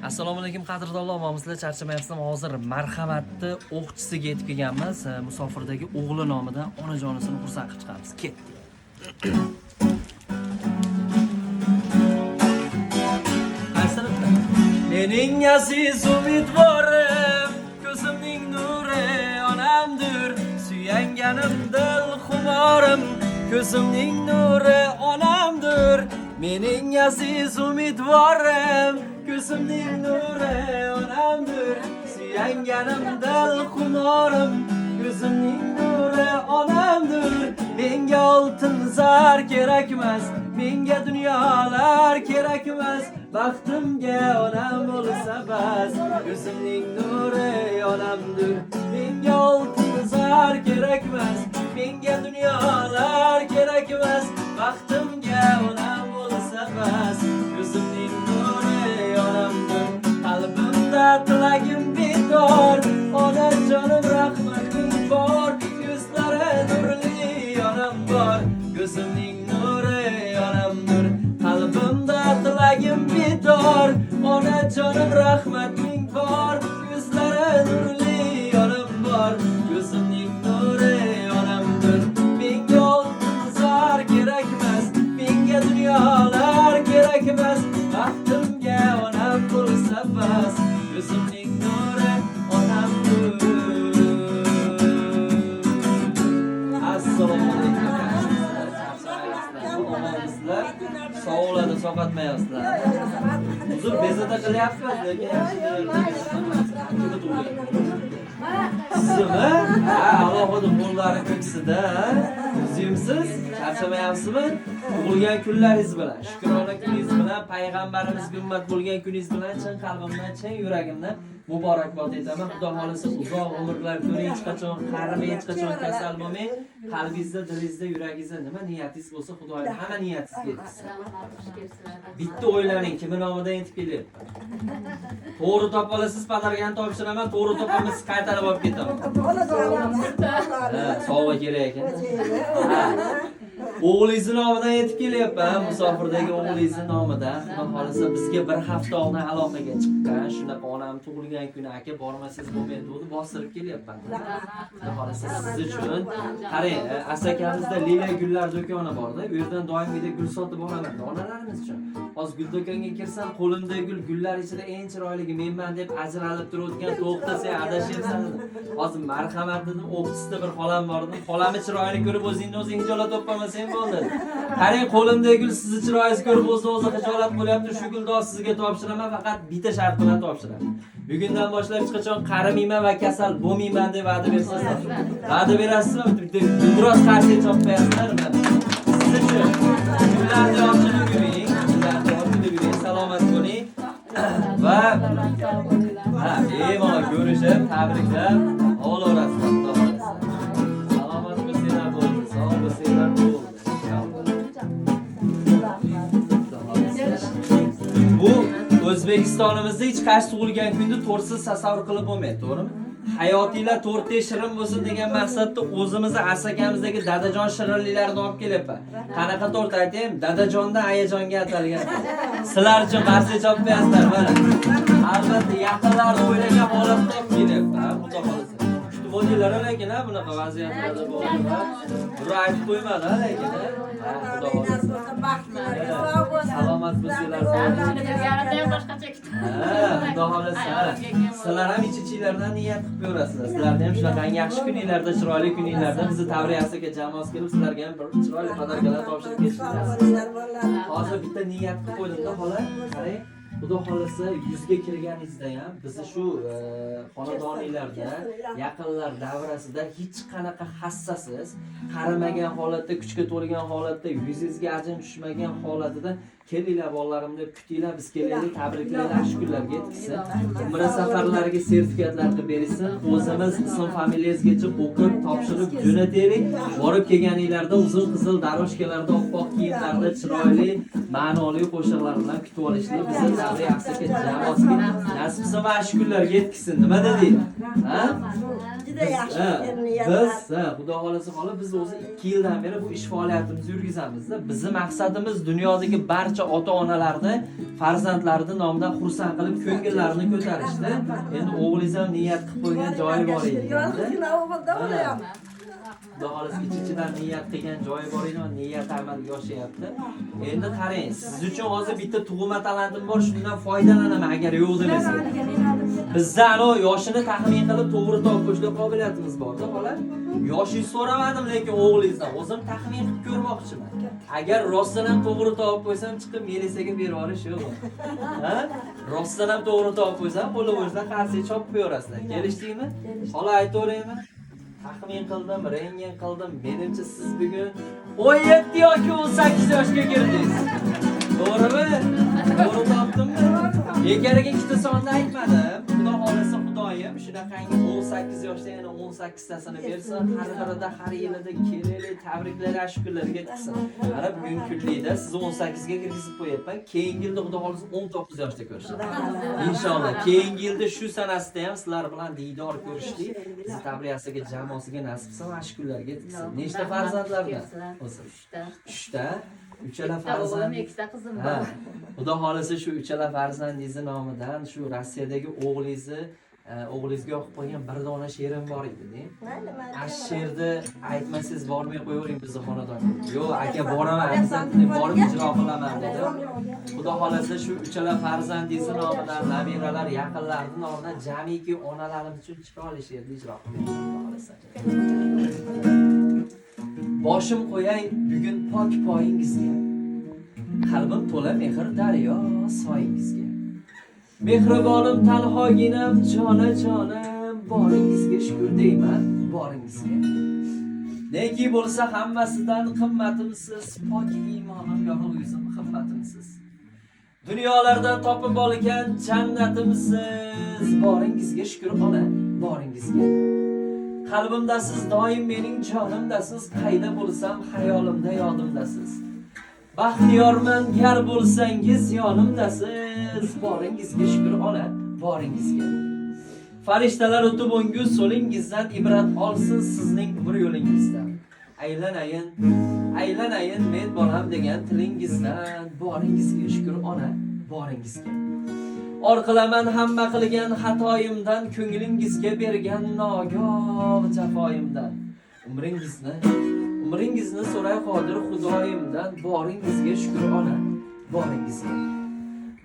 Assalomu alaykum qadrdonlar, omamizlar charchamayapsizmi? Hozir marhamatni o'qchisiga yetib kelganmiz. Musofirdagi o'g'li nomidan onajonisini xursand qilib chiqamiz. Ketdik. Qaysinibdi? Mening aziz umidvorim, ko'zimning nuri onamdir. Suyanganim dil xumorim, ko'zimning nuri onamdir. Mening aziz umidvorim, ko'zimning nuri onamdir. Suyanganim dil xumorim, ko'zimning nuri onamdir. Menga oltin zar kerak emas, menga dunyolar kerak emas. Baxtimga onam bo'lsa bas, ko'zimning nuri onamdir. Menga oltin zar kerak emas, menga dunyolar kerak emas. Baxtimga onam bo'lsa bas, ko'zimning nuri onamdir. Qalbimda tilagim bedor, onajonim rahmating bor. Ko'zlari nurli onam bor, ko'zimning nuri onamdir. Qalbimda tilagim bedor, onajonim rahmating bor. Ko'zlari nurli onam bor, ko'zimning nuri onamdir. Menga oltin zar kerak emas, menga dunyolar kerak emas. Baxtimga onam bo'lsa bas, ko'zimning nuri onamdir. Assalomu alaykum. Sog'ladi, sovqatmayapsizlar. Huzur bezovta qilyapsiz, lekin sizmi? Alohida qo'llari ko'ksida. Suyimsiz? Charchamayapsizmi? Tug'ilgan kunlaringiz bilan, shukrona kuningiz bilan, payg'ambarimizga ummat bo'lgan kuningiz bilan chin qalbimdan, chin yuragimdan muborakbod etaman. Xudo xolisa uzoq umrlar ko'ring, hech qachon qarimay, hech qachon kasal bo'lmang. Qalbingizda, dilingizda, yuragingizda nima niyatingiz bo'lsa, Xudoyim hamma niyatingizga yetkazsin. Bitta o'ylaning, kimning nomidan yetib kelyapti. To'g'ri topa olasiz, padargani topshiraman, to'g'ri topolmasiz qaytarib olib ketaman. Sovg'a kerak ekan. O'g'lingiz nomidan yetib kelyapman, musofirdagi o'g'lingiz nomidan. Xudo xolisa bizga bir hafta oldin aloqaga chiqqan. Shunaqa onam tug'ilgan kuni aka bormasangiz bo'lmaydi deb bostirib kelyapman. Xudo xolisa siz uchun. Qarang, asakamizda Lila gullar do'koni bor-da. U yerdan doimgidek gul sotib olaman onalarimiz uchun. Hozir gul do'koniga kirsam, qo'limda gullar ichida eng chiroyligi menman deb ajralib turadigan to'xta sen adashyapsan. Hozir marhamatli o'qitishda bir xolam bor edi. Xolamni chiroyini ko'rib o'zingni o'zing hijolat topolmasang bo'ldi. Qarang, qo'limdagi gul sizni chiroyingizni ko'rib o'zi hijolat bo'lyapti. Shu gulni sizga topshiraman, faqat bitta shart bilan topshiraman. Bugundan boshlab hech qachon qarimayman va kasal bo'lmayman deb va'da bersangiz. Va'da berasizmi? Biroz qarshi chopmayapsizlar. Siz uchun gullarni ochilib yuring, salomat bo'ling va bemalol ko'rishib, tabriklar olaverasizlar. Salomat bo'lsanglar bo'ldi, sog' bo'lsanglar bo'ldi. Bu O'zbekistonimizda hech qaysi tug'ilgan kunni to'rtsiz tasavvur qilib bo'lmaydi, to'g'rimi? Hayotinglar to'rtta shirin bo'lsin degan maqsadda o'zimizni asakamizdagi dadajon shirinliklarini olib kelyapman. Qanaqa to'rt aytayim? Dadajondan ayajonga atalgan. Sizlar uchun qarshi chopmayapsizlar, mana. Albatta yaqinlarni o'ylagan holatda olib kelyapman, xudo xolisa. Kutib olinglar lekin bunaqa vaziyatlarda bo'ladi. Bir aytib qo'ymadi lekin. Xudo xolisa. Salomat bo'lsanglar, xudo xolisa. Sizlar ham ichichinglardan niyat qilib ko'rasizlar. Sizlarni ham shunaqa yaxshi kuninglarda, chiroyli kuninglarda bizni Tavriyasiga jamoasi kelib, sizlarga ham bir chiroyli podarkalar topshirib ketishinglar. Hozir bitta niyat qilib qo'ydim-da, xola. Qarang, xudo xolisa yuzga kirganingizda ham bizni shu xonadoninglarda, yaqinlar davrasida hech qanaqa hassasiz, qarimagan holatda, kuchga to'lgan holatda, yuzingizga ajin tushmagan holatida kelinglar bolalarim deb kutinglar, biz kelaylik, tabriklaylik, yaxshi kunlarga yetkazsin. Umra safarlariga sertifikatlar qilib berilsin. O'zimiz ism familiyangizgacha o'qib, topshirib jo'nataylik. Borib kelganinglarda uzun qizil daroshkalarda, oppoq kiyimlarda chiroyli, ma'noli qo'shiqlar bilan kutib olishlik bizni Tabriya Asaka jamoasiga Nasibsa mana shu kunlarga yetkazsin. Nima deding? Ha? Juda yaxshi Biz, Xudo xolasa xola biz o'zi 2 yildan beri bu ish faoliyatimizni yurgizamiz-da. Bizning maqsadimiz dunyodagi barcha ota-onalarni farzandlarini nomidan xursand qilib, ko'ngillarini ko'tarishda. Endi o'g'lingiz ham niyat qilib qo'ygan joyi bor edi. Xudo xolasa ichidan niyat qilgan joyi bor edi, niyat amalga oshyapti. Endi qarang, siz uchun hozir bitta tug'ma talentim bor, shundan foydalanaman agar yo'q demasam. Bizda ano yoshini taxmin qilib to'g'ri topib qo'yishga qobiliyatimiz bor-da, xola. Yoshingizni so'ramadim, lekin o'g'lingizdan o'zim taxmin qilib ko'rmoqchiman. Agar rostdan ham to'g'ri topib qo'ysam, chiqib militsiyaga berib yuborish yo'q. Ha? Rostdan ham to'g'ri topib qo'ysam, qo'li bo'shdan qarsiga chopib qo'yarasizlar. Kelishdingmi? Xola aytaveraymi? Taxmin qildim, rentgen qildim. Menimcha siz bugun 17 yoki 18 yoshga kirdingiz. To'g'rimi? To'g'ri topdimmi? Bekariga ikkita sonni aytmadim. Xudo xolasa Xudoyim shunaqangi 18 yoshda yana 18 tasini bersin. Har birida har yilida kelaylik, tabriklar, shukrlarga yetkazsin. Mana bugun kunlikda sizni 18 ga kirgizib qo'yapman. Keyingi yilda Xudo xolasa 19 yoshda ko'rishadi. Inshaalloh. Keyingi yilda shu sanasida ham sizlar bilan diydor ko'rishlik, bizni tabriyasiga, jamoasiga nasibsa mana shukrlarga yetkazsin. Nechta farzandlardan? O'zi 3ta. Uchala farzand, ikkita qizim bor. Xudo xolasa shu uchala farzandingiz nomidan shu Rossiyadagi o'g'lingizga yoqib qo'ygan bir dona she'rim bor edi-da. Ash she'rni aytmasangiz bormay qo'yavering bizni xonadonga. Yo'q, aka boraman, borib ijro qilaman dedi. Xudo xolasa shu uchala farzandingiz nomidan, nabiralar, yaqinlarning nomidan jamiki onalarimiz uchun chiroyli she'rni ijro qiling. Xudo xolasa. Boshim qo'yay bugun pok poyingizga. Qalbim to'la mehr daryo soyingizga. Mehribonim tanhoginam, jonim, boringizga shukr deyman, boringizga. Neki bo'lsa hammasidan qimmatimsiz, pok iymonim yorug' yuzim himmatimsiz. Dunyolardan topib olgan jannatimsiz, boringizga shukr ona, boringizga. Qalbimdasiz, doim mening jonimdasiz, qayda bo'lsam xayolimda yodimdasiz. Baxtiyorman gar bo'lsangiz yonimdasiz, boringizga shukr ona, boringizga. Farishtalar o'tib o'ngus so'lingizdan ibrat olsin sizning umr yo'lingizdan. Aylanayin men bolam degan tilingizdan, boringizga shukr ona, boringizga. Orqilaman hamma qilgan xatoyimdan, ko'nglingizga bergan nogoh jafoyimdan. Umringizni so'ray qodir Xudoyimdan, boringizga shukr ona, boringizga.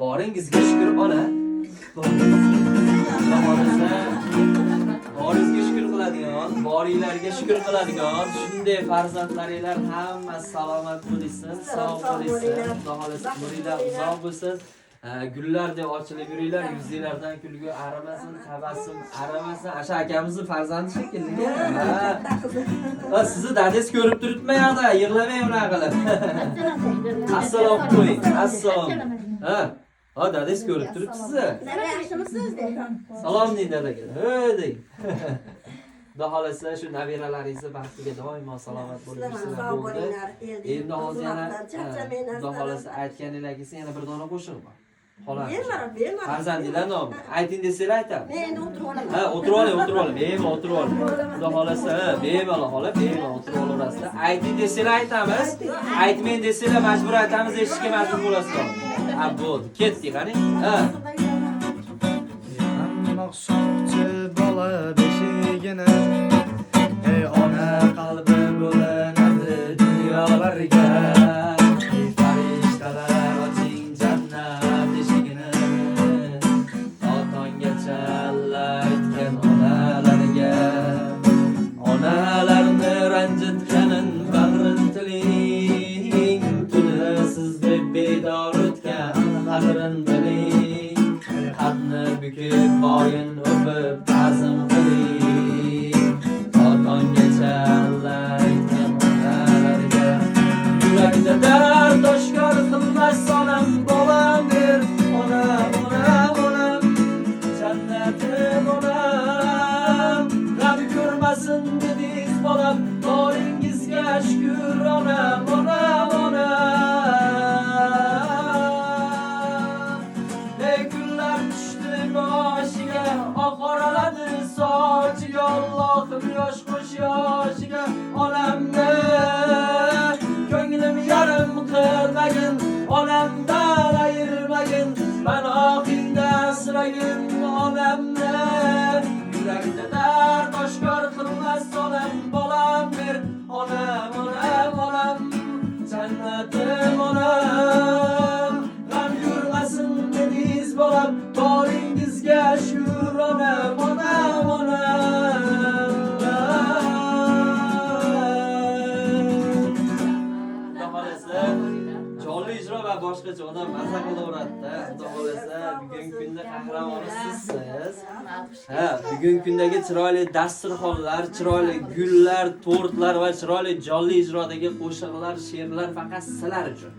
Boringizga shukr ona, boringizga. Boringizga shukr qiladigan, boringlarga shukr qiladigan shunday farzandlaringlar hamma salomat bo'lsin, sog' bo'lsin, Xudo xolasa umringlar uzoq bo'lsin. Gullardek ochilib yuringlar, yuzinglardan kulgu arimasin, tabassum arimasin. Asha akamizni farzandi shekilli. Sizni dadingiz ko'rib turibman-da, yig'lamang unaqa qilib. Assalom qo'ying. Assalom. Ha, dadingiz ko'rib turibdi sizni. Yaxshimisiz deb. Salom deng dadaga. Deng. Xudo xolasa shu nabiralaringizni baxtiga doimo salomat bo'lib yursinlar bo'ldi. Endi hozir yana Xudo xolasa aytganingiz yana bir dona qo'shiq bor. Xolos. Farzandinglar nomi. Ayting desanglar aytaman. Men endi o'tirib olaman. Ha, o'tirib oling. Bemalol o'tirib oling. Xudo xolasa, bemalol xola, bemalol o'tirib olasizlar. Ayting desanglar aytamiz. Aytmang desanglar majbur aytamiz, eshitishga majbur bo'lasizlar. Ha, bo'ldi. Ketdik, qani? Ha. Maqsudchi bola beshigini, ey ona qalbi bo'linadi dunyolarga. Boyin o'pib ta'zim qiling, otonggacha aytgan onalarga. Yuragida dard oshkor qilmas onam, bolam der, onam, jannatim onam. G'am ko'rmasin dedingiz bolam, boringizga shukr onam. Ey kunlar tushdi eshigim olamni yurakda dard oshkor qilmas onam bolam ber onam onam onam jannatim onam g'am yurmasin dediz bolam toringizga shukur onam onam onam jonli ijro va boshqacha odam maza qilaveradi-da. Xudo xolasa bugungi kunda qahramoni sizsiz. Ha, bugungi kundagi chiroyli dasturxonlar, chiroyli gullar, tortlar va chiroyli jonli ijrodagi qo'shiqlar, she'rlar faqat sizlar uchun.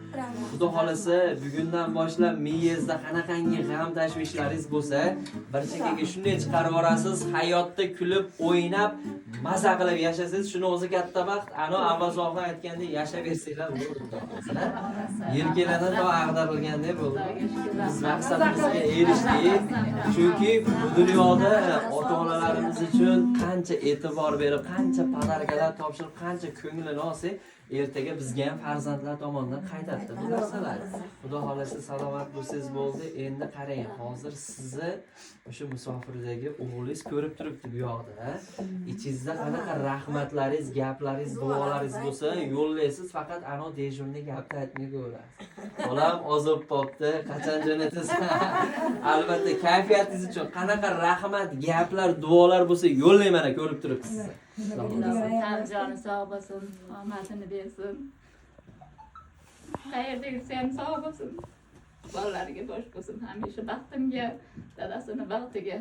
Xudo xolasa bugundan boshlab miyangizda qanaqangi g'am tashvishlaringiz bo'lsa, bir chekkaga shunday chiqarib yuborasiz, hayotda kulib, o'ynab, maza qilib yashasangiz, shuni o'zi katta baxt. Ano Avvazoqlar aytgandek yashayversanglar bo'ldi. Yelkalardan to ag'darilgandek bo'ldi. Biz maqsadimizga erishdik. Chunki bu dunyoda ota-onalarimiz uchun qancha e'tibor berib, qancha podarkalar topshirib, qancha ko'nglini olsak, ertaga bizga ham farzandlar tomonidan qaytadi bu narsalar. Xudo xolasa salomat bo'lsangiz bo'ldi. Endi qarang, hozir sizni o'sha musofirdagi o'g'lingiz ko'rib turibdi bu yoqda. Ichingizda qanaqa rahmatlaringiz, gaplaringiz, duolaringiz bo'lsa, yo'llaysiz, faqat ano dejurni gapni aytmay ko'rasiz. Bolam ozib qopti, qachon jo'natasan? Albatta, kayfiyatingiz uchun qanaqa rahmat, gaplar, duolar bo'lsa, yo'llayman, mana ko'rib turibsiz siz. Joni sog' bo'lsin, omadini bersin. Qayerda yursa ham sog' bo'lsin. Bolalariga bosh bo'lsin, hamisha baxtimga, dadasini baxtiga.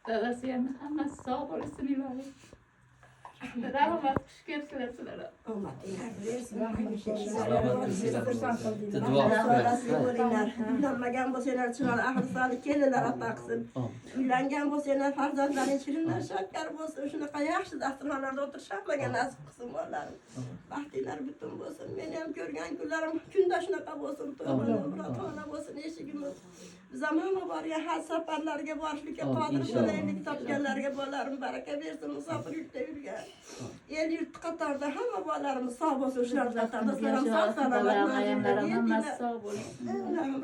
Dadasi ham hammasi sog' bo'lsin ilohim. Rahmat xush kelibsizlar sizlar. Uylanmagan bo'lsanglar chiroyli ahli solih kelinlar taqsin. Uylangan bo'lsanglar farzandlaringiz shirinlar shakkar bo'lsin. Shunaqa yaxshi dasturxonlarda o'tirishmagan nasib qilsin bolalarim. Baxtinglar butun bo'lsin. Meni ham ko'rgan kunlarim kunda shunaqa bo'lsin. To'g'ri bo'lsin eshigimiz. Biz ham hamma borgan haj safarlariga borishlikka qodir bo'laylik, topganlarga bolalarim baraka bersin, musofir yurtda yurgan. El yurt qatorda hamma bolalarimiz sog' bo'lsin, shular qatorda sizlar ham sog' salomat hammasi sog' bo'lsin.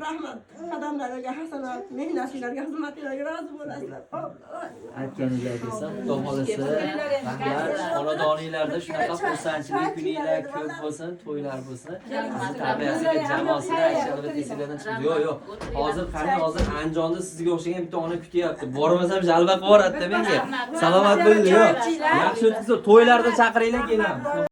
Rahmat. Qadamlariga hasanat, mehnatinglarga, xizmatinglarga rozi bo'lasizlar. Aytganingizga desam, Xudo xolasa, rahmat. Xonadoninglarda shunaqa xursandchilik kuninglar ko'p bo'lsin, to'ylar bo'lsin. Sizni tarbiyasiga, jamoasiga aytishadi esinglardan chiqdi. Yo'q. Hozir qani, hozir Andijonda sizga o'xshagan bitta ona kutyapti. Bormasam jalba qilib yuboradi-da menga. Salomat bo'ling, yo'q. Yaxshi o'tkazib, to'ylarda chaqiringlar, kelamiz.